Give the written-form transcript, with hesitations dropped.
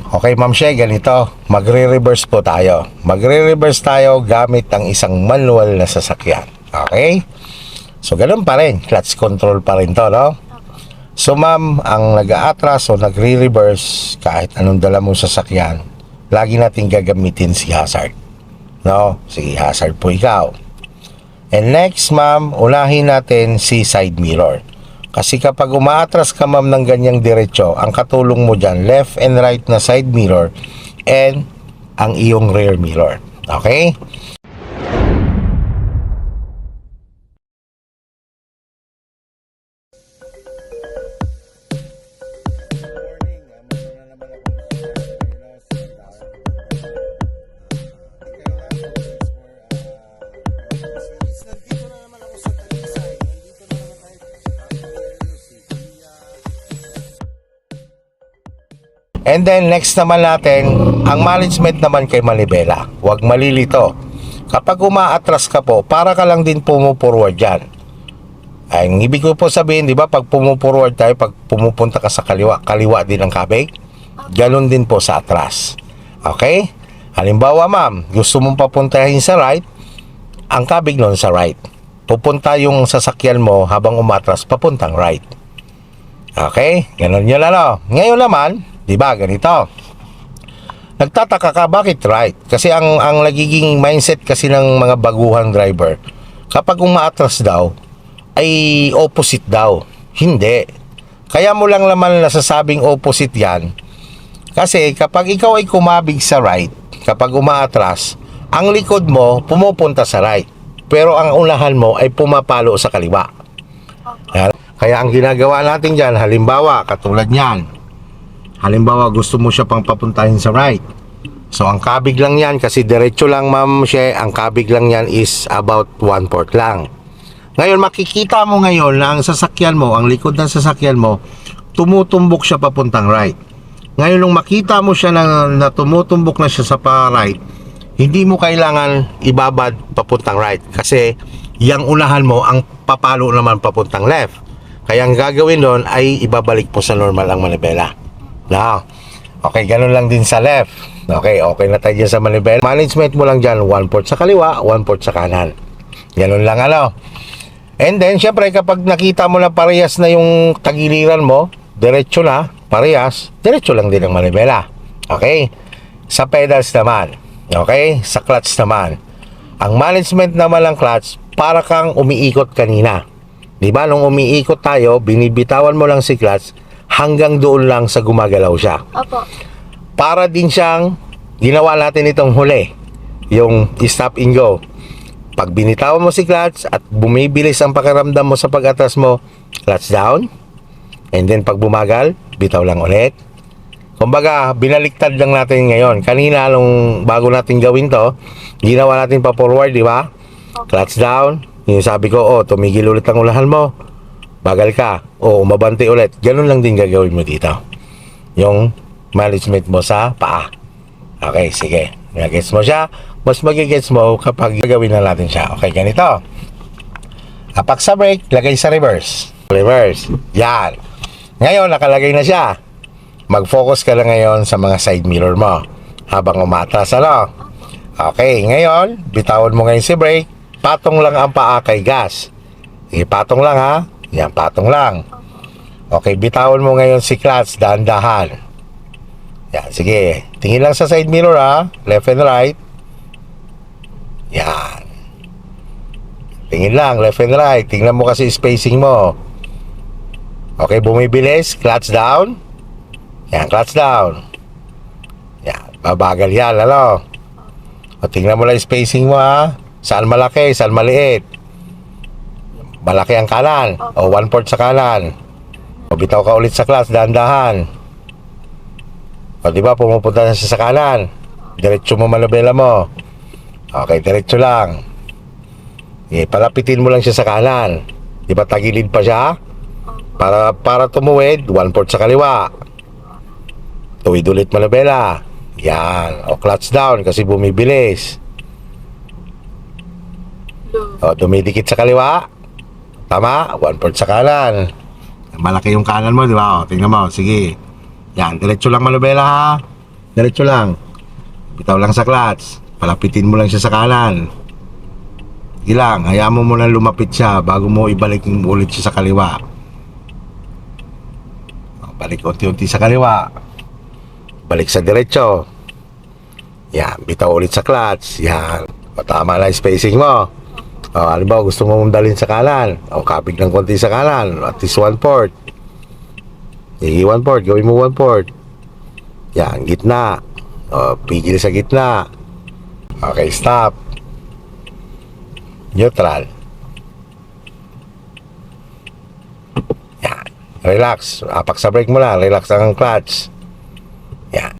Okay, Ma'am Shea, ganito. Magre-reverse po tayo. Magre-reverse tayo gamit ang isang manual na sasakyan. Okay? So, ganun pa rin. Clutch control pa rin to, no? So, ma'am, ang nag-a-atras o nagre-reverse, kahit anong dala mong sasakyan, lagi natin gagamitin si hazard. No? Sige, hazard po ikaw. And next, ma'am, unahin natin si side mirror. Kasi kapag umaatras ka, ma'am, ng ganyang diretso, ang katulong mo dyan, left and right na side mirror and ang iyong rear mirror. Okay? And then next naman natin, ang management naman kay Manibela. Huwag malilito. Kapag umaatras ka po, para ka lang din pumupurward dyan. Ang ibig ko po sabihin, di ba, pag pumupurward tayo, pag pumupunta ka sa kaliwa, kaliwa din ang kabig. Ganon din po sa atras. Okay? Halimbawa, ma'am, gusto mong papuntahin sa right, ang kabig nun sa right. Pupunta yung sasakyan mo habang umatras, papuntang right. Okay? Ganon yun, ano? Ngayon naman, di ba, ganito. Nagtataka ka, bakit right? Kasi ang nagiging mindset kasi ng mga baguhang driver, kapag umaatras daw, ay opposite daw. Hindi. Kaya mo lang naman nasasabing opposite yan. Kasi kapag ikaw ay kumabig sa right, kapag umaatras, ang likod mo pumupunta sa right. Pero ang unahan mo ay pumapalo sa kaliwa. Kaya ang ginagawa natin dyan, halimbawa, katulad nyan, halimbawa, gusto mo siya pang papuntahin sa right. So, ang kabig lang yan, kasi diretso lang, ma'am Shea, ang kabig lang yan is about 1/4 lang. Ngayon, makikita mo ngayon na ang sasakyan mo, ang likod ng sasakyan mo, tumutumbok siya papuntang right. Ngayon, nung makita mo siya na tumutumbok na siya sa pa-right, hindi mo kailangan ibabad papuntang right. Kasi, yung unahan mo, ang papalo naman papuntang left. Kaya ang gagawin doon ay ibabalik po sa normal ang manibela. Now, okay, ganun lang din sa left. Okay na tayo dyan sa manibela. Management mo lang dyan, 1/4 sa kaliwa, 1/4 sa kanan. Ganun lang, ano. And then, syempre, kapag nakita mo na parehas na yung tagiliran mo, diretso na, parehas, diretso lang din ang manibela. Okay? Sa pedals naman. Okay? Sa clutch naman. Ang management naman ng clutch, para kang umiikot kanina. Diba? Nung umiikot tayo, binibitawan mo lang si clutch, hanggang doon lang sa gumagalaw siya. Opo. Para din siyang ginawa natin itong huli, yung stop and go. Pag binitawan mo si clutch at bumibilis ang pakiramdam mo sa pag-atras mo, clutch down. And then pag bumagal, bitaw lang ulit. Kumbaga, binaliktad lang natin ngayon. Kanina, nung bago natin gawin to, ginawa natin pa forward, di ba? Clutch down. Yung sabi ko, tumigil ulit ang ulahan mo. Bagal ka, umabante ulit. Ganun lang din gagawin mo dito. Yung management mo sa paa. Okay, sige. Nagets mo siya. Mas magigets mo kapag gagawin na natin siya. Okay, ganito. Kapag sa brake, lagay sa reverse. Reverse. Yan. Ngayon, nakalagay na siya. Mag-focus ka lang ngayon sa mga side mirror mo. Habang umatras, ano? Okay, ngayon, bitawan mo ngayon si brake. Patong lang ang paa kay gas. Sige, patong lang, ha? Yan, patong lang. Okay, bitawan mo ngayon si clutch, dahan-dahan. Yan, sige. Tingin lang sa side mirror, ha? Left and right. Yan. Tingin lang, left and right. Tingnan mo kasi spacing mo. Okay, bumibilis. Clutch down. Yan, clutch down. Yan, babagal yan, ano? O, tingnan mo lang spacing mo, ha? Saan malaki, saan maliit. Malaki ang kanan. O, 1/4 sa kanan. O, bitaw ka ulit sa clutch, dahan-dahan. O, diba, pumupunta na siya sa kanan. Diretso mo manubela mo. Okay, diretso lang. Palapitin mo lang siya sa kanan. Diba, tagilid pa siya? Para tumuwid, 1/4 sa kaliwa. Tuwid ulit manubela. Yan. O, clutch down kasi bumibilis. O, dumidikit sa kaliwa. Tama? 1/4 sa kanan. Malaki yung kanan mo, di ba? O, tingnan mo. Sige. Yan. Diretso lang manubela, ha? Diretso lang. Bitaw lang sa clutch. Palapitin mo lang siya sa kanan. Ilang, hayaan mo muna lumapit siya bago mo ibalik ulit siya sa kaliwa. Balik unti-unti sa kaliwa. Balik sa diretso. Yan, bitaw ulit sa clutch. Yan. Tama na yung spacing mo. Ano ba, gusto mo dalhin sa kanan? Kapig ng konti sa kanan. At least 1/4. Sige, 1/4. Gawin mo 1/4. Yan, gitna. Pigil sa gitna. Okay, stop. Neutral. Yan. Relax. Apak sa brake mo lang. Relax ang clutch. Yan.